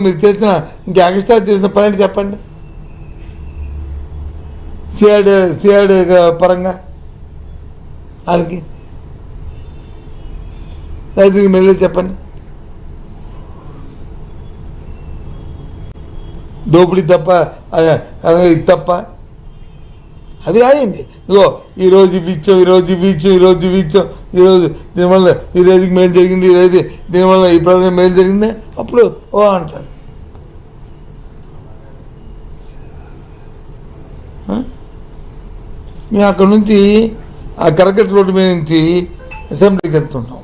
మీరు చేసిన ఇంకా ఎక్స్ట్రా చేసిన పని చెప్పండి. సిఆర్డి పరంగా వాళ్ళకి రైతుకి మెల్లి చెప్పండి. దోపిడీ తప్ప ఇది తప్ప అది రాయండి. ఇగో ఈరోజు ఇవ్విచ్చాం, ఈరోజు దీనివల్ల ఈ రైతుకి మేలు జరిగింది, ఈ రైతు దీనివల్ల ఈ ప్రజలకు మేలు జరిగింది, అప్పుడు ఓ అంటారు. మేము అక్కడ నుంచి ఆ కరకట్ట రోడ్డు మీద నుంచి అసెంబ్లీకి వెళ్తుంటాం.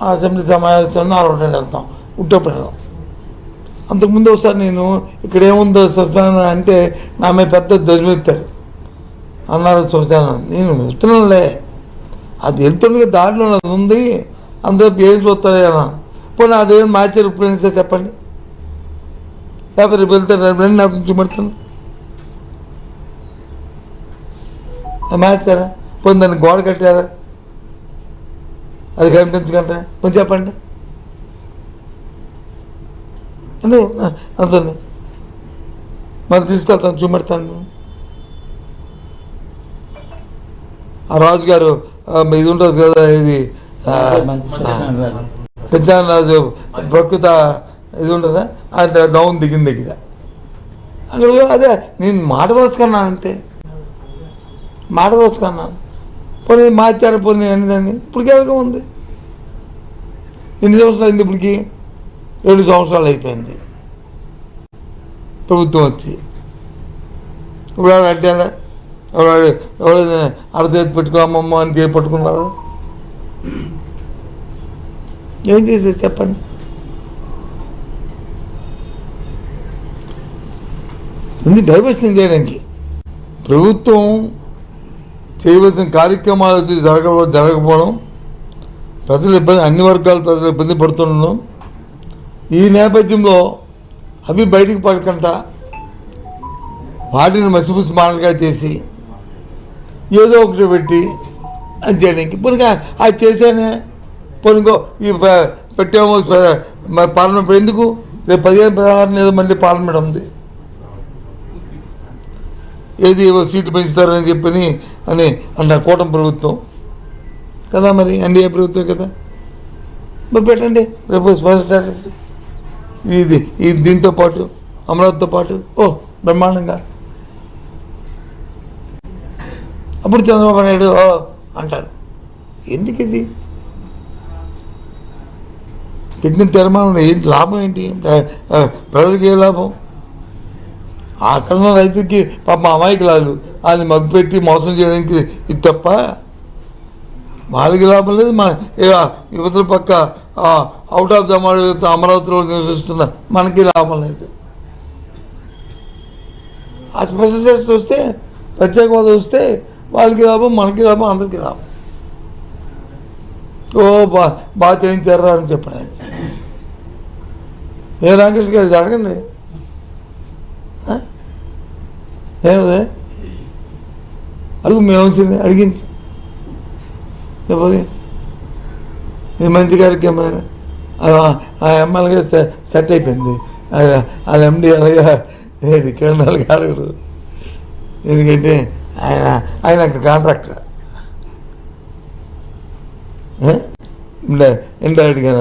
ఆ అసెంబ్లీ సమావేశాన్ని 4 వెళ్తాం, ఉట్టప్పుడు వెళ్తాం. అంతకుముందు ఒకసారి నేను ఇక్కడ ఏముందో శ్మశానం అంటే నా మీద పెద్ద ధ్వజమెత్తారు, అన్నారు శ్మశానం. నేను వెళ్తున్నానులే, అది వెళ్తుండగా దారిలో అది ఉంది, అందరూ ఏం చూస్తారే అన్నా. పోనీ అదేం మార్చారు ఇప్పుడు చెప్పండి. లేకపోతే రేపు వెళ్తారు, రేపు నాకు చూపెడతాను మార్చారా? పోనీ దాన్ని గోడ కట్టారా? అది కనిపించకంటే కొంచెం చెప్పండి అంటే అతన్ని మరి తీసుకెళ్తాను, చూపెడతాను. ఆ రాజుగారు ఇది ఉంటుంది కదా, ఇది పెంచాన రాజు ప్రకృత ఇది ఉంటుందా అంటే డౌన్ దిగిన దగ్గర అక్కడ అదే నేను మాట వరుసుకున్నాను, అంతే మాట వరుసుకున్నాను. పోనీ మార్చారు, పోనీ అనేదాన్ని ఇప్పటికే ఎలాగో ఉంది. ఎన్ని సంవత్సరాలు అయింది? ఇప్పటికి 7 సంవత్సరాలు అయిపోయింది ప్రభుత్వం వచ్చి. ఇప్పుడు ఎవరు అడ్డారా? ఎవరైనా అరచేతి పెట్టుకో అమ్మమ్మ అని చేసి పట్టుకున్నారా? ఏం చేసేది చెప్పండి. ఇది డైవర్షన్ చేయడానికి ప్రభుత్వం చేయవలసిన కార్యక్రమాలు వచ్చి జరగకపోవడం, ప్రజలు ఇబ్బంది, అన్ని వర్గాల ప్రజలు ఇబ్బంది పడుతుండడం. ఈ నేపథ్యంలో అవి బయటికి పడకుండా వాటిని మసిపూసి మాటలుగా చేసి ఏదో ఒకటి పెట్టి అది చేయడానికి పోనీ అది చేశానే పోనీకో ఈ పెట్టాము పార్లమెంట్ ఎందుకు? రేపు 15-16 ఏదో మళ్ళీ పార్లమెంట్ ఉంది, ఏది సీట్లు పెంచుతారని చెప్పని అని అంటే కూటమి ప్రభుత్వం కదా, మరి ఎన్డీఏ ప్రభుత్వం కదా, మరి పెట్టండి రేపు స్పెషల్ స్టాటస్ ఇది దీంతో పాటు అమరావతితో పాటు బ్రహ్మాండంగా. అప్పుడు చంద్రబాబు నాయుడు అంటారు. ఎందుకు ఇది పెట్టిన తీర్మానం ఏంటి లాభం? ఏంటి ప్రజలకి ఏ లాభం? అక్కడ రైతుకి పాపం అమాయకులాలు వాళ్ళని మభ్యపెట్టి మోసం చేయడానికి ఇది తప్ప వాళ్ళకి లాభం లేదు. మన యువతల పక్క అవుట్ ఆఫ్ ద అమరావతిలో నివసిస్తున్న మనకి లాభం లేదు. ఆ స్పెషల్ టెస్ట్ వస్తే, ప్రత్యేక హోదా వస్తే వాళ్ళకి లాభం, మనకి లాభం, అందరికీ లాభం. బాగా చేయించారా అని చెప్పడానికి ఏ రాకేష్ గారు అడగండి. ఏమదే అడుగు, మేము అడిగించి లేకపోతే ఇది మంచి కార్యక్రమం ఆ ఎమ్మెల్యేగా సెట్ అయిపోయింది. వాళ్ళ ఎండి అలాగే కిరణాలకి అడగడు, ఎందుకంటే ఆయన అక్కడ కాంట్రాక్టర్ ఇండైరెక్ట్గా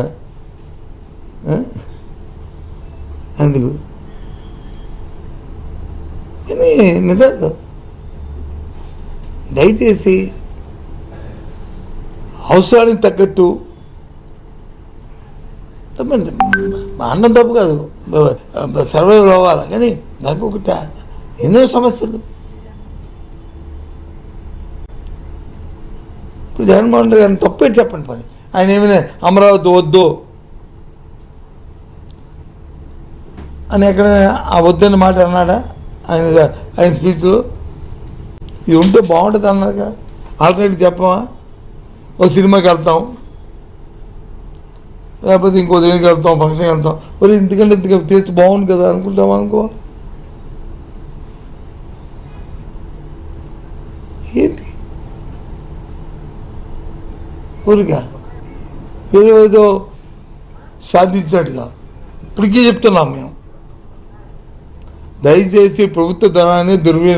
అందుకు కానీ నిజాలు దయచేసి అవసరానికి తగ్గట్టు అన్నం తప్పు కాదు, సర్వైవ్ అవ్వాలి, కానీ దానికి ఒకటి ఎన్నో సమస్యలు. ఇప్పుడు జగన్మోహన్ రెడ్డి గారిని తప్పేటి చెప్పండి పని. ఆయన ఏమైనా అమరావతి వద్దు అని ఎక్కడైనా ఆ వద్దని మాట అన్నాడా? ఆయన స్పీచ్లో ఇది ఉంటే బాగుంటుంది అన్నారుగా. ఆల్రెడీ చెప్పమా, ఓ సినిమాకి వెళ్తాం, లేకపోతే ఇంకో దేనికి వెళ్తాం, ఫంక్షన్కి వెళ్తాం, మరి ఇంతకంటే ఇంతగా తీర్చి బాగుంది కదా అనుకుంటామా? అనుకో ఏంటి ఊరిగా ఏదో సాధించినట్టుగా ఇప్పటికీ చెప్తున్నాం మేము, దయచేసి ప్రభుత్వ ధనాన్ని దుర్వినియోగం